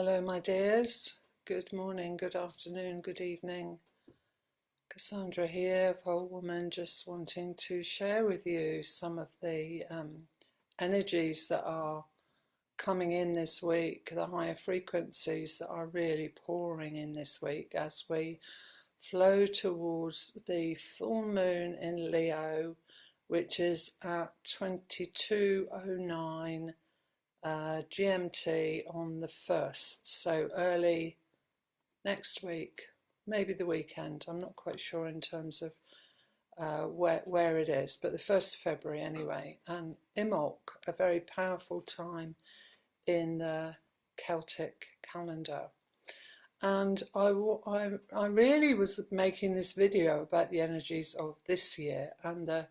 Hello my dears, good morning, good afternoon, good evening. Cassandra here, Whole Woman, just wanting to share with you some of the energies that are coming in this week, the higher frequencies that are really pouring in this week as we flow towards the full moon in Leo, which is at 22:09 GMT on the 1st, so early next week, maybe the weekend. I'm not quite sure in terms of where it is, but the 1st of February anyway. And Imbolc, a very powerful time in the Celtic calendar. And I really was making this video about the energies of this year and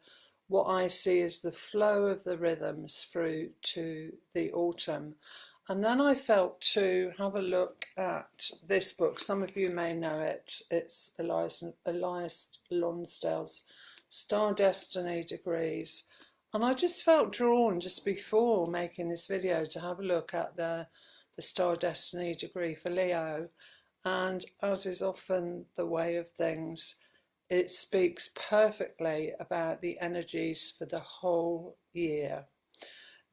what I see as the flow of the rhythms through to the autumn. And then I felt to have a look at this book. Some of you may know it. It's Elias Lonsdale's Star Destiny Degrees. And I just felt drawn just before making this video to have a look at the Star Destiny degree for Leo. And as is often the way of things, it speaks perfectly about the energies for the whole year.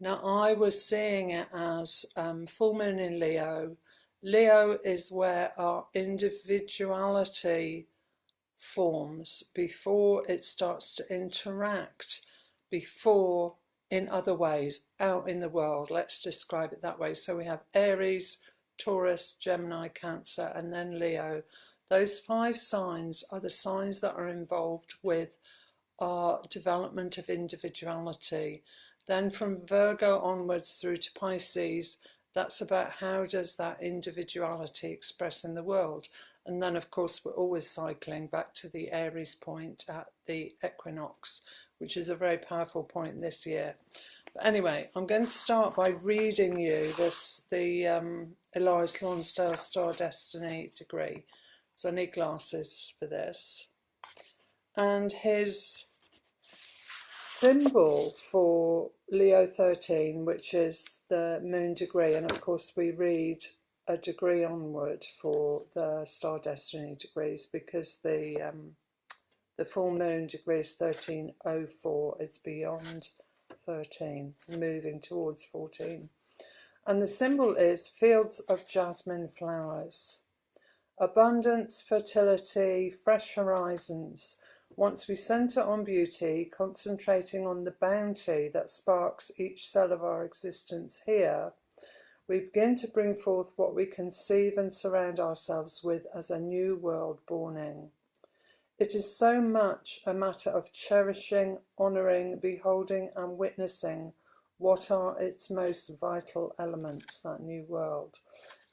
Now, I was seeing it as full moon in Leo. Leo is where our individuality forms before it starts to interact, before in other ways, out in the world. Let's describe it that way. So we have Aries, Taurus, Gemini, Cancer, and then Leo. Those 5 signs are the signs that are involved with our development of individuality. Then from Virgo onwards through to Pisces, that's about how does that individuality express in the world. And then of course we're always cycling back to the Aries point at the equinox, which is a very powerful point this year. But anyway, I'm going to start by reading you the Elias Lonsdale Star Destiny degree. So I need glasses for this. And his symbol for Leo 13, which is the moon degree, and of course we read a degree onward for the Star Destiny degrees because the full moon degree is 1304, it's beyond 13, moving towards 14. And the symbol is fields of jasmine flowers. Abundance, fertility, fresh horizons. Once we centre on beauty, concentrating on the bounty that sparks each cell of our existence here, we begin to bring forth what we conceive and surround ourselves with as a new world borning. It is so much a matter of cherishing, honouring, beholding and witnessing what are its most vital elements, that new world.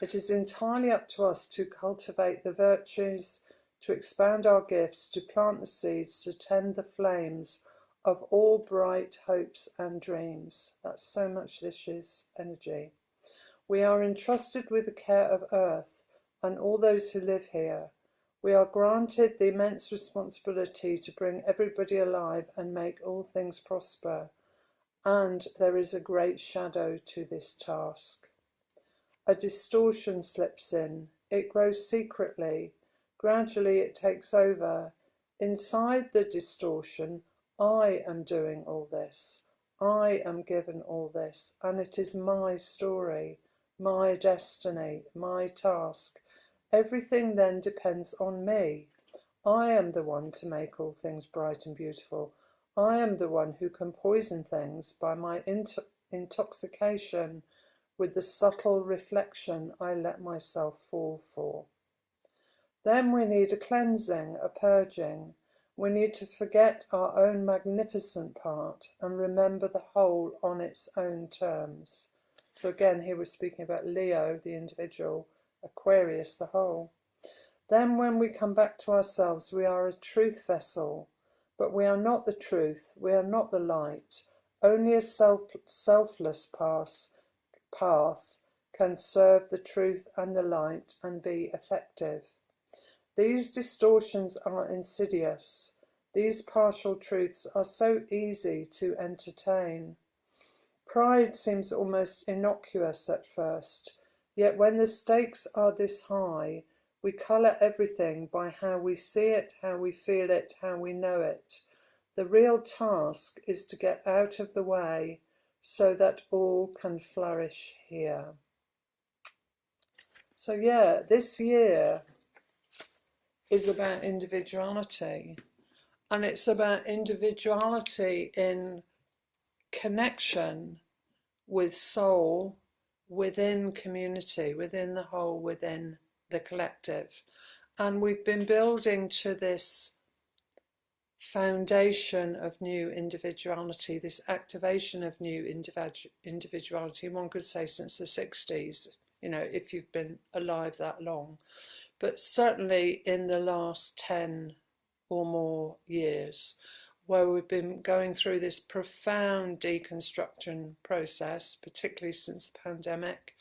It is entirely up to us to cultivate the virtues, to expand our gifts, to plant the seeds, to tend the flames of all bright hopes and dreams. That's so much this year's energy. We are entrusted with the care of Earth and all those who live here. We are granted the immense responsibility to bring everybody alive and make all things prosper. And there is a great shadow to this task. A distortion slips in. It grows secretly. Gradually it takes over. Inside the distortion, I am doing all this. I am given all this. And it is my story, my destiny, my task. Everything then depends on me. I am the one to make all things bright and beautiful. I am the one who can poison things by my intoxication with the subtle reflection I let myself fall for. Then we need a cleansing, a purging. We need to forget our own magnificent part and remember the whole on its own terms. So again, here we're speaking about Leo, the individual, Aquarius, the whole. Then when we come back to ourselves, we are a truth vessel. But we are not the truth, we are not the light. Only a selfless path can serve the truth and the light and be effective. These distortions are insidious. These partial truths are so easy to entertain. Pride seems almost innocuous at first. Yet when the stakes are this high, we colour everything by how we see it, how we feel it, how we know it. The real task is to get out of the way so that all can flourish here. So yeah, this year is about individuality. And it's about individuality in connection with soul, within community, within the whole, within the collective. And we've been building to this foundation of new individuality, this activation of new individuality, one could say since the 60s, you know, if you've been alive that long. But certainly in the last 10 or more years, where we've been going through this profound deconstruction process, particularly since the pandemic.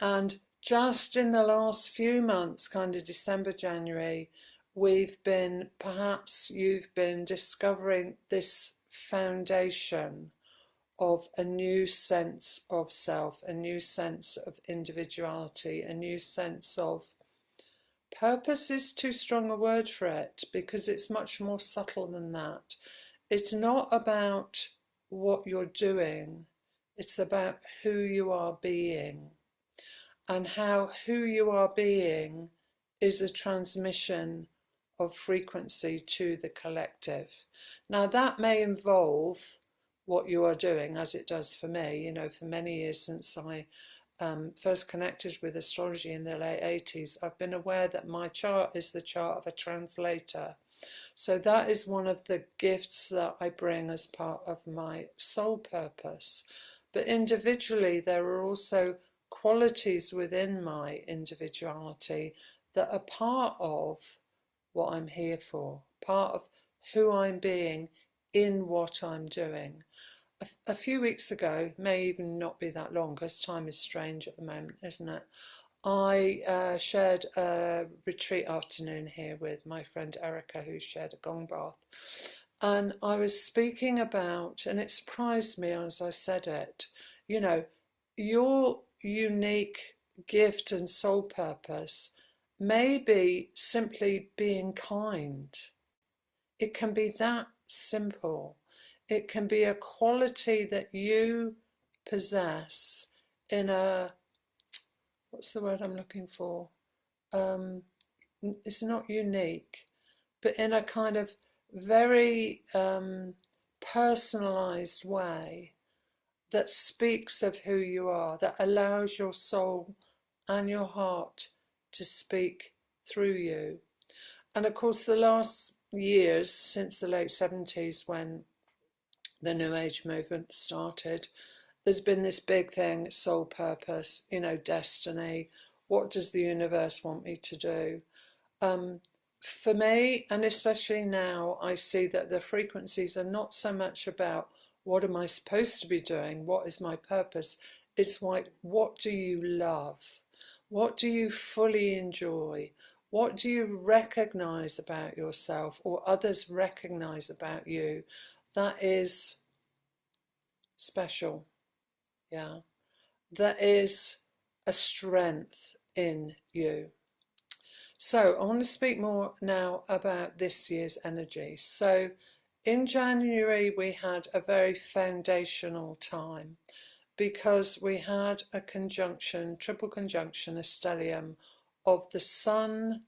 And just in the last few months, kind of December, January, we've been, perhaps you've been discovering this foundation of a new sense of self, a new sense of individuality, a new sense of purpose is too strong a word for it because it's much more subtle than that. It's not about what you're doing, it's about who you are being, and how who you are being is a transmission of frequency to the collective. Now that may involve what you are doing, as it does for me. You know, for many years since I first connected with astrology in the late 80s, I've been aware that my chart is the chart of a translator. So that is one of the gifts that I bring as part of my soul purpose. But individually, there are also qualities within my individuality that are part of what I'm here for, part of who I'm being in what I'm doing. A few weeks ago, may even not be that long because time is strange at the moment, isn't it? I shared a retreat afternoon here with my friend Erica, who shared a gong bath. And I was speaking about, and it surprised me as I said it, you know, your unique gift and soul purpose may be simply being kind. It can be that simple. It can be a quality that you possess in a, what's the word I'm looking for? It's not unique, but in a kind of very personalized way that speaks of who you are, that allows your soul and your heart to speak through you. And of course, the last years, since the late 70s when the New Age movement started, there's been this big thing, soul purpose, you know, destiny. What does the universe want me to do? For me, and especially now, I see that the frequencies are not so much about what am I supposed to be doing, what is my purpose. It's like, what do you love? What do you fully enjoy? What do you recognize about yourself or others recognize about you that is special? Yeah, that is a strength in you. So I want to speak more now about this year's energy. So in January we had a very foundational time because we had a conjunction, triple conjunction, a stellium of the Sun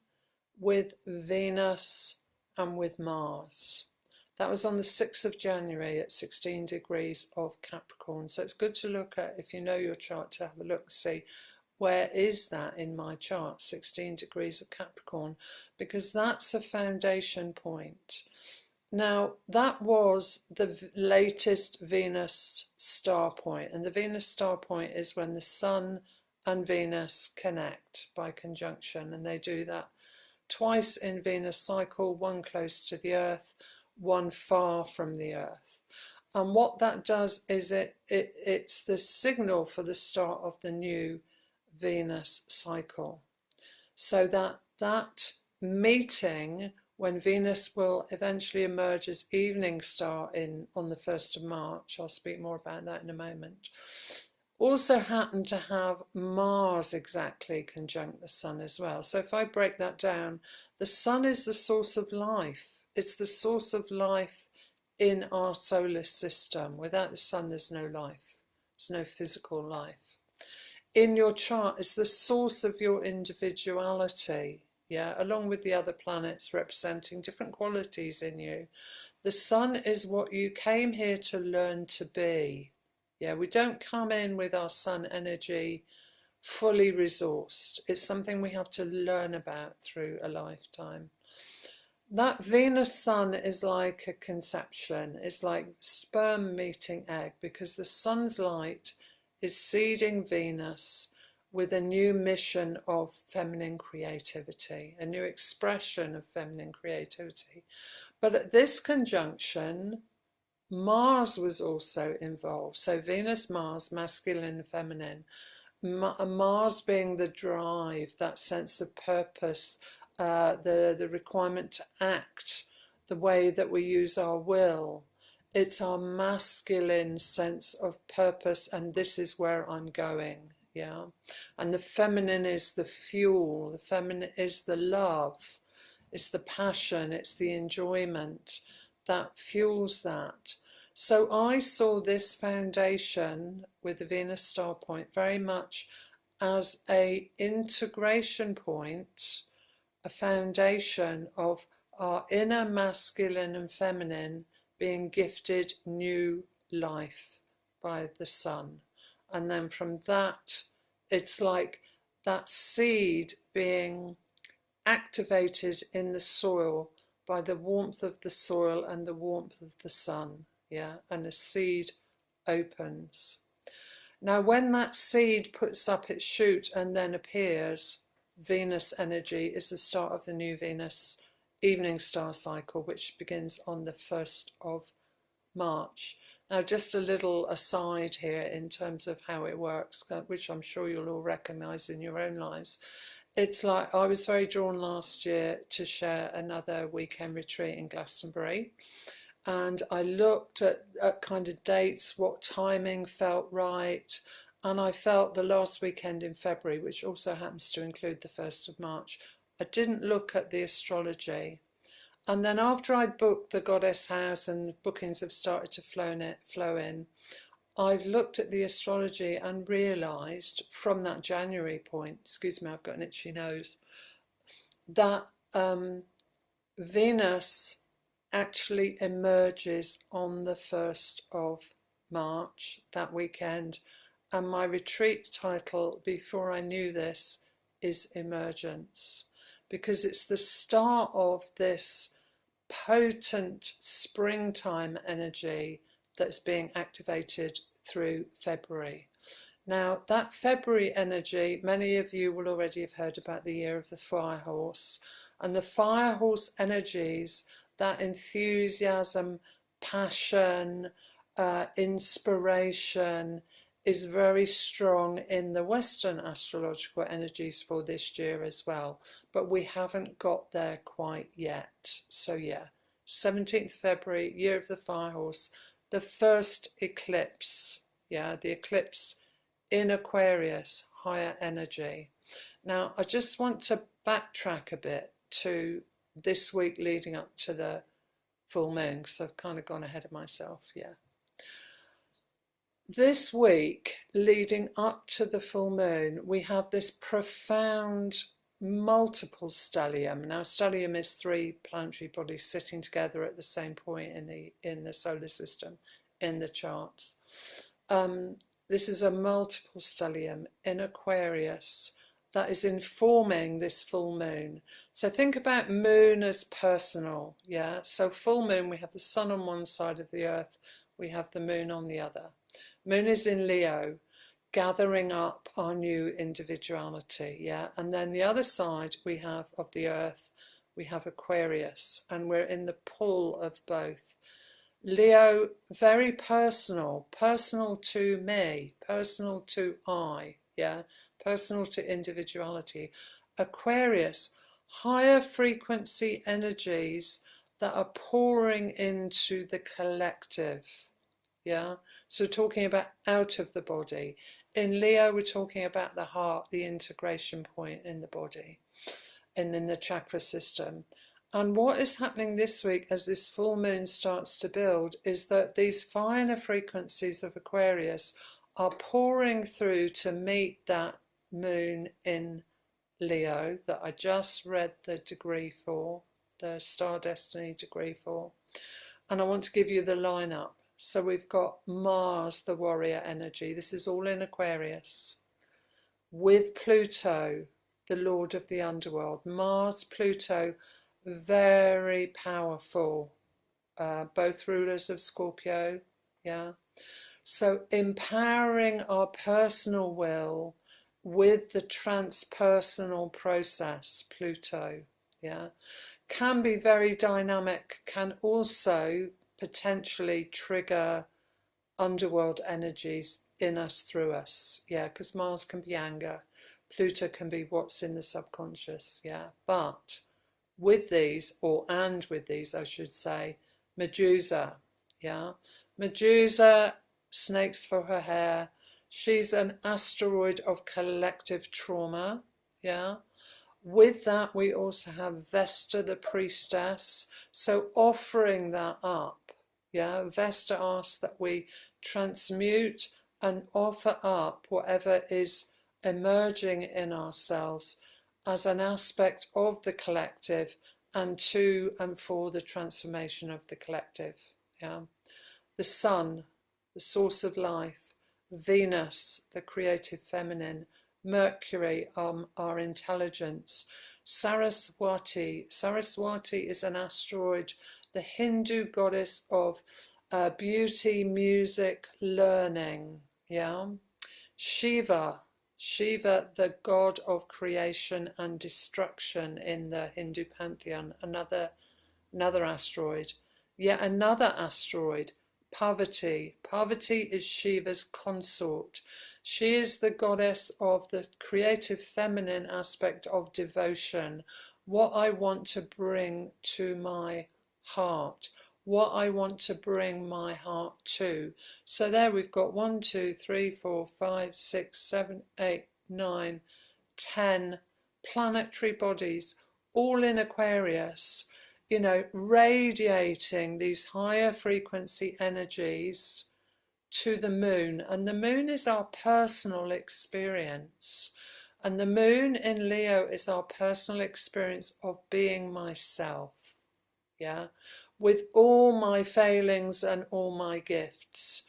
with Venus and with Mars. That was on the 6th of January at 16 degrees of Capricorn. So it's good to look at, if you know your chart, to have a look, see where is that in my chart, 16 degrees of Capricorn, because that's a foundation point. Now, that was the latest Venus star point, and the Venus star point is when the Sun and Venus connect by conjunction, and they do that twice in Venus cycle, one close to the Earth, one far from the Earth. And what that does is it's the signal for the start of the new Venus cycle. So that meeting when Venus will eventually emerge as evening star on the 1st of March, I'll speak more about that in a moment, also happen to have Mars exactly conjunct the Sun as well. So if I break that down, the Sun is the source of life. It's the source of life in our solar system. Without the Sun, there's no life. There's no physical life. In your chart, it's the source of your individuality, yeah, along with the other planets representing different qualities in you. The Sun is what you came here to learn to be. Yeah, we don't come in with our Sun energy fully resourced. It's something we have to learn about through a lifetime. That Venus Sun is like a conception. It's like sperm meeting egg, because the Sun's light is seeding Venus with a new mission of feminine creativity, a new expression of feminine creativity. But at this conjunction, Mars was also involved. So Venus, Mars, masculine and feminine. Mars being the drive, that sense of purpose, the requirement to act, the way that we use our will. It's our masculine sense of purpose, and this is where I'm going, yeah. And the feminine is the fuel, the feminine is the love, it's the passion, it's the enjoyment that fuels that. So I saw this foundation with the Venus star point very much as an integration point, a foundation of our inner masculine and feminine being gifted new life by the Sun. And then from that, it's like that seed being activated in the soil by the warmth of the soil and the warmth of the Sun, yeah, and a seed opens. Now when that seed puts up its shoot and then appears, Venus energy is the start of the new Venus evening star cycle, which begins on the 1st of March. Now just a little aside here in terms of how it works, which I'm sure you'll all recognise in your own lives. It's like I was very drawn last year to share another weekend retreat in Glastonbury, and I looked at kind of dates, what timing felt right, and I felt the last weekend in February, which also happens to include the 1st of March, I didn't look at the astrology. And then after I booked the Goddess House and bookings have started to flow in, I've looked at the astrology and realised from that January point, excuse me, I've got an itchy nose, that Venus actually emerges on the 1st of March, that weekend. And my retreat title, before I knew this, is Emergence, because it's the start of this potent springtime energy that's being activated through February. Now, that February energy, many of you will already have heard about the year of the fire horse, and the fire horse energies, that enthusiasm, passion, inspiration, is very strong in the Western astrological energies for this year as well, but we haven't got there quite yet. So yeah, 17th February, year of the fire horse, the first eclipse, yeah, the eclipse in Aquarius, higher energy. Now, I just want to backtrack a bit to this week leading up to the full moon, because I've kind of gone ahead of myself, yeah. This week leading up to the full moon, we have this profound multiple stellium. Now, stellium is 3 planetary bodies sitting together at the same point in the solar system, in the charts. This is a multiple stellium in Aquarius that is informing this full moon. So think about moon as personal, yeah? So full moon, we have the sun on one side of the earth, we have the moon on the other. Moon is in Leo, gathering up our new individuality, yeah? And then the other side we have of the earth, we have Aquarius, and we're in the pull of both. Leo, very personal, personal to me, personal to I, yeah? Personal to individuality. Aquarius, higher frequency energies that are pouring into the collective. yeah? So talking about out of the body. In Leo, we're talking about the heart, the integration point in the body and in the chakra system. And what is happening this week as this full moon starts to build is that these finer frequencies of Aquarius are pouring through to meet that moon in Leo that I just read the degree for, the Star Destiny degree for. And I want to give you the lineup. So we've got Mars, the warrior energy. This is all in Aquarius. With Pluto, the lord of the underworld. Mars, Pluto, very powerful. Both rulers of Scorpio. Yeah. So empowering our personal will with the transpersonal process, Pluto. Yeah. Can be very dynamic, can also potentially trigger underworld energies in us, through us, yeah, because Mars can be anger, Pluto can be what's in the subconscious, yeah. But with these, with these, I should say, Medusa, yeah, Medusa, snakes for her hair, she's an asteroid of collective trauma, yeah. With that, we also have Vesta, the priestess. So offering that up, yeah, Vesta asks that we transmute and offer up whatever is emerging in ourselves as an aspect of the collective and to and for the transformation of the collective. Yeah, the sun, the source of life, Venus, the creative feminine, Mercury, our intelligence, Saraswati. Saraswati is an asteroid, the Hindu goddess of beauty, music, learning. Yeah, Shiva, the god of creation and destruction in the Hindu pantheon. Another asteroid. Yet another asteroid, Parvati. Parvati is Shiva's consort. She is the goddess of the creative feminine aspect of devotion, what I want to bring to my heart, what I want to bring my heart to. So there we've got 1, 2, 3, 4, 5, 6, 7, 8, 9, 10 planetary bodies, all in Aquarius, you know, radiating these higher frequency energies to the moon. And the moon is our personal experience. And the moon in Leo is our personal experience of being myself. Yeah, with all my failings and all my gifts.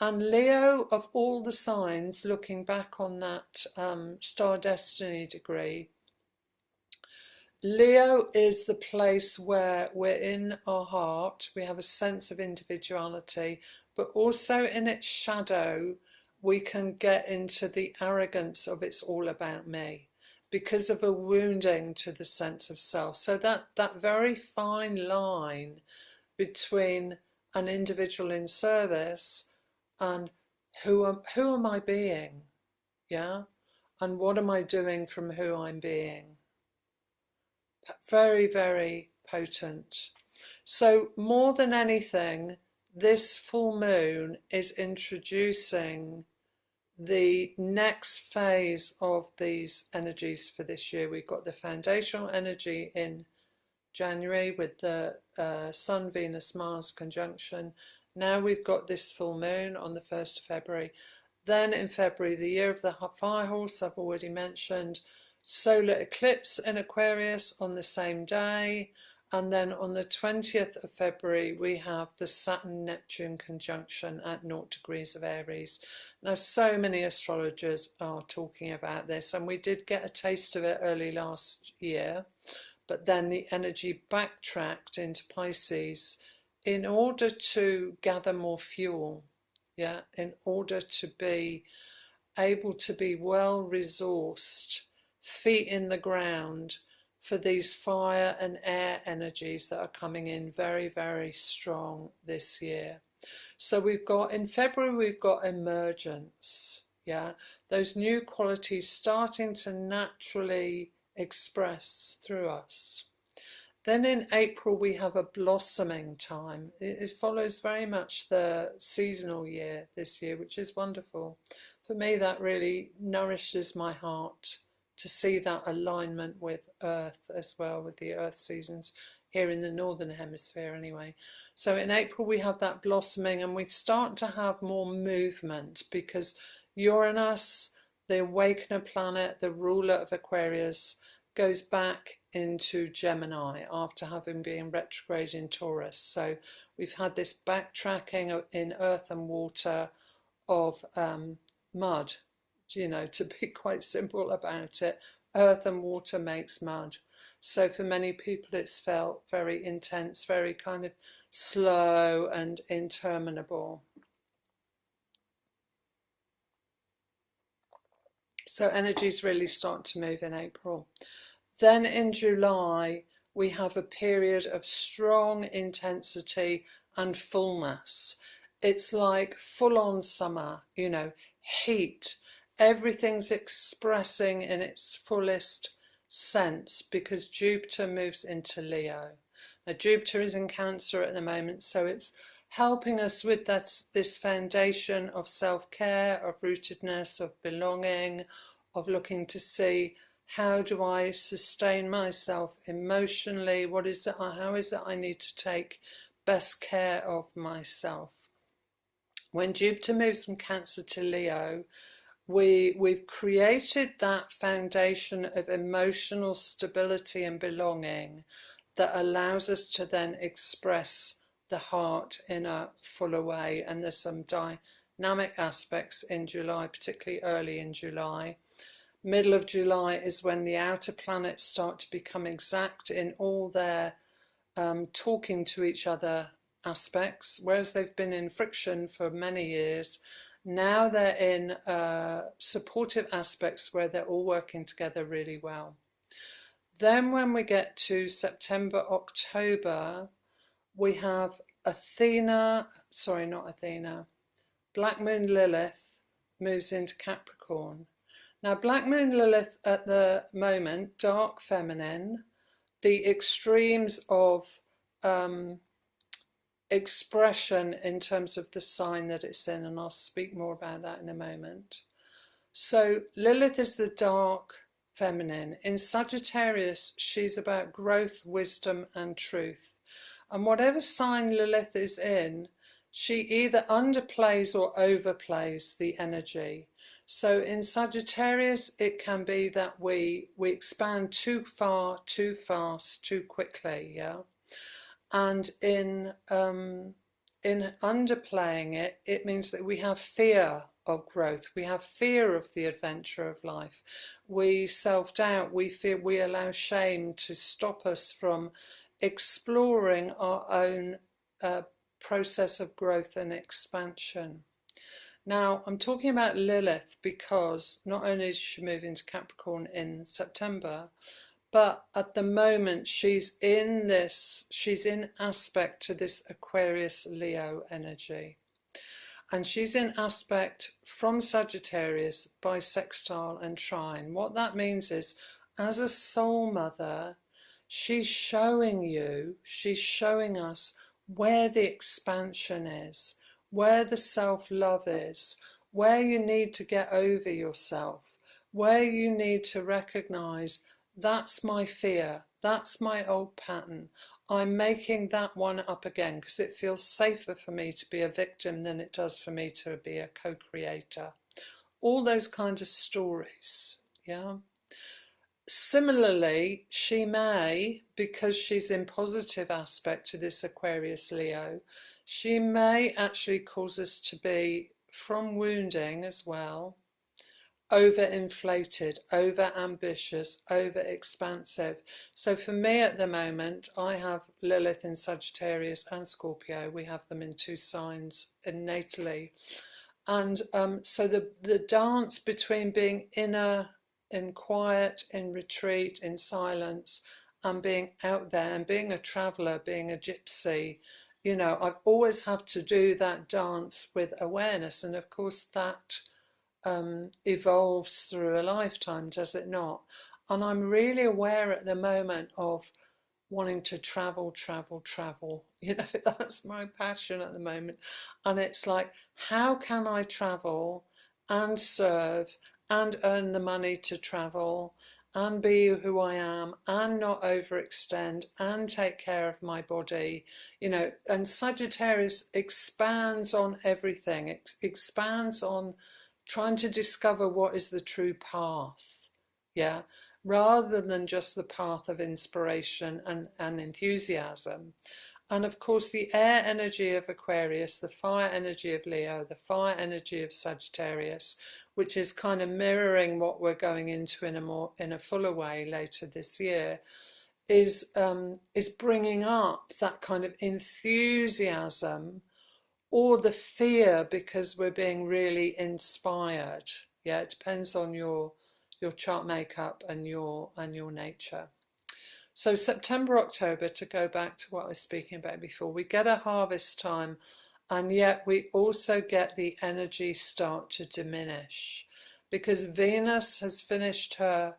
And Leo, of all the signs, looking back on that Star Destiny degree, Leo is the place where we're in our heart, we have a sense of individuality, but also in its shadow, we can get into the arrogance of it's all about me because of a wounding to the sense of self. So that very fine line between an individual in service and who am I being, yeah? And what am I doing from who I'm being? Very, very potent. So more than anything, this full moon is introducing the next phase of these energies for this year. We've got the foundational energy in January with the Sun, Venus, Mars conjunction. Now we've got this full moon on the 1st of February. Then in February, the year of the fire horse, I've already mentioned, solar eclipse in Aquarius on the same day. And then on the 20th of February, we have the Saturn-Neptune conjunction at 0 degrees of Aries. Now, so many astrologers are talking about this, and we did get a taste of it early last year, but then the energy backtracked into Pisces in order to gather more fuel, yeah, in order to be able to be well resourced, feet in the ground, for these fire and air energies that are coming in very, very strong this year. So we've got, in February, we've got emergence, yeah, those new qualities starting to naturally express through us. Then in April we have a blossoming time. It follows very much the seasonal year this year, which is wonderful. For me, that really nourishes my heart to see that alignment with Earth as well, with the Earth seasons here in the Northern Hemisphere anyway. So in April we have that blossoming, and we start to have more movement because Uranus, the awakener planet, the ruler of Aquarius, goes back into Gemini after having been retrograde in Taurus. So we've had this backtracking in earth and water of mud, to be quite simple about it. Earth and water makes mud. So for many people it's felt very intense, very kind of slow and interminable. So energies really start to move in April. Then in July, we have a period of strong intensity and fullness. It's like full-on summer, heat. Everything's expressing in its fullest sense because Jupiter moves into Leo. Now, Jupiter is in Cancer at the moment, so it's helping us with this foundation of self-care, of rootedness, of belonging, of looking to see, how do I sustain myself emotionally? How is it I need to take best care of myself? When Jupiter moves from Cancer to Leo, we've created that foundation of emotional stability and belonging that allows us to then express the heart in a fuller way. And there's some dynamic aspects in July, particularly early in July. Middle of July is when the outer planets start to become exact in all their talking to each other aspects, whereas they've been in friction for many years. Now they're in supportive aspects where they're all working together really well. Then when we get to September, October, we have Black Moon Lilith moves into Capricorn. Now, Black Moon Lilith at the moment, dark feminine, the extremes of expression in terms of the sign that it's in, and I'll speak more about that in a moment. So Lilith is the dark feminine. In Sagittarius, she's about growth, wisdom, and truth. And whatever sign Lilith is in, she either underplays or overplays the energy. So in Sagittarius, it can be that we expand too far, too fast, too quickly, yeah. And in underplaying it, it means that we have fear of growth. We have fear of the adventure of life. We self-doubt. We fear. We allow shame to stop us from exploring our own process of growth and expansion. Now, I'm talking about Lilith because not only is she moving to Capricorn in September, but at the moment she's in aspect to this Aquarius Leo energy. And she's in aspect from Sagittarius by sextile and trine. What that means is, as a soul mother, she's showing us where the expansion is, where the self-love is, where you need to get over yourself, where you need to recognize, that's my fear, that's my old pattern. I'm making that one up again because it feels safer for me to be a victim than it does for me to be a co-creator. All those kinds of stories, yeah. Similarly, she may, because she's in positive aspect to this Aquarius Leo, she may actually cause us to be, from wounding as well, overinflated, over-ambitious, over-expansive. So for me at the moment, I have Lilith in Sagittarius and Scorpio. We have them in two signs innately. And so the dance between being inner, in quiet, in retreat, in silence, and being out there and being a traveller, being a gypsy, I've always had to do that dance with awareness. And of course that evolves through a lifetime, does it not? And I'm really aware at the moment of wanting to travel, travel, travel. You know, that's my passion at the moment. And it's like, how can I travel and serve and earn the money to travel and be who I am and not overextend and take care of my body, you know? And Sagittarius expands on everything. It expands on trying to discover what is the true path, yeah, rather than just the path of inspiration and enthusiasm. And of course, the air energy of Aquarius, the fire energy of Leo, the fire energy of Sagittarius, which is kind of mirroring what we're going into in a fuller way later this year, is bringing up that kind of enthusiasm or the fear because we're being really inspired. Yeah, it depends on your chart makeup and your nature. So September, October, to go back to what I was speaking about before, we get a harvest time, and yet we also get the energy start to diminish because Venus has finished her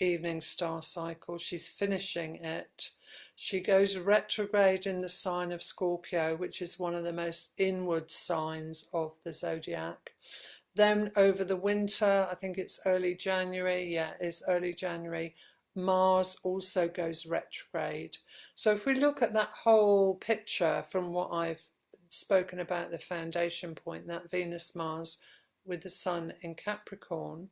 evening star cycle. She's finishing it. She goes retrograde in the sign of Scorpio, which is one of the most inward signs of the zodiac. Then over the winter, I think it's early January, yeah, it's early January, Mars also goes retrograde. So if we look at that whole picture from what I've spoken about, the foundation point, that Venus-Mars with the Sun in Capricorn,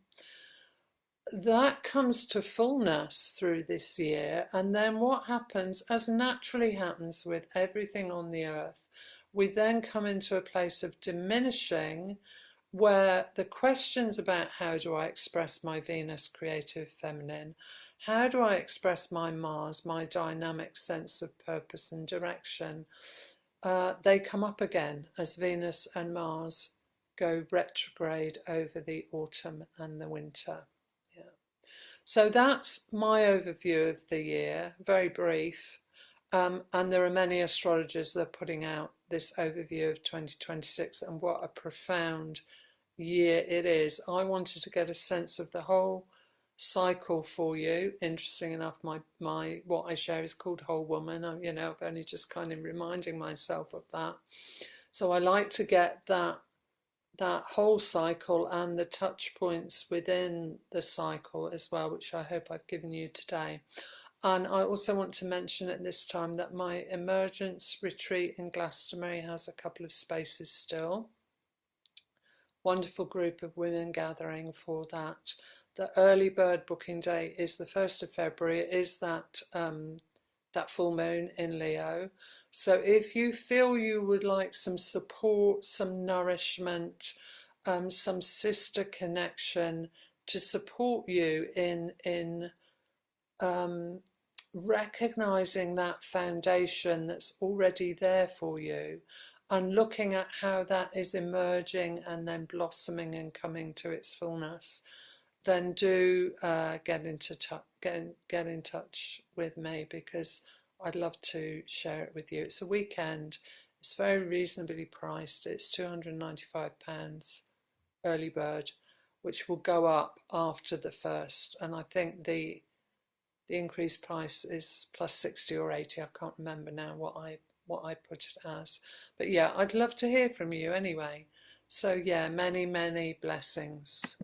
that comes to fullness through this year. And then what happens, as naturally happens with everything on the earth, we then come into a place of diminishing, where the questions about how do I express my Venus creative feminine, how do I express my Mars, my dynamic sense of purpose and direction, they come up again as Venus and Mars go retrograde over the autumn and the winter. Yeah. So that's my overview of the year, very brief. And there are many astrologers that are putting out this overview of 2026, and what a profound year it is. I wanted to get a sense of the whole cycle for you. Interesting enough, my what I share is called Whole Woman. You know, I've only just kind of reminding myself of that. So I like to get that whole cycle and the touch points within the cycle as well, which I hope I've given you today. And I also want to mention at this time that my Emergence retreat in Glastonbury has a couple of spaces still. Wonderful group of women gathering for that. The early bird booking day is the 1st of February. It is that full moon in Leo. So if you feel you would like some support, some nourishment, some sister connection to support you in recognizing that foundation that's already there for you and looking at how that is emerging and then blossoming and coming to its fullness, then do get in touch with me, because I'd love to share it with you. It's a weekend. It's very reasonably priced. It's £295 early bird, which will go up after the 1st. And I think the increased price is plus 60 or 80. I can't remember now what I put it as. But yeah, I'd love to hear from you anyway. So yeah, many, many blessings.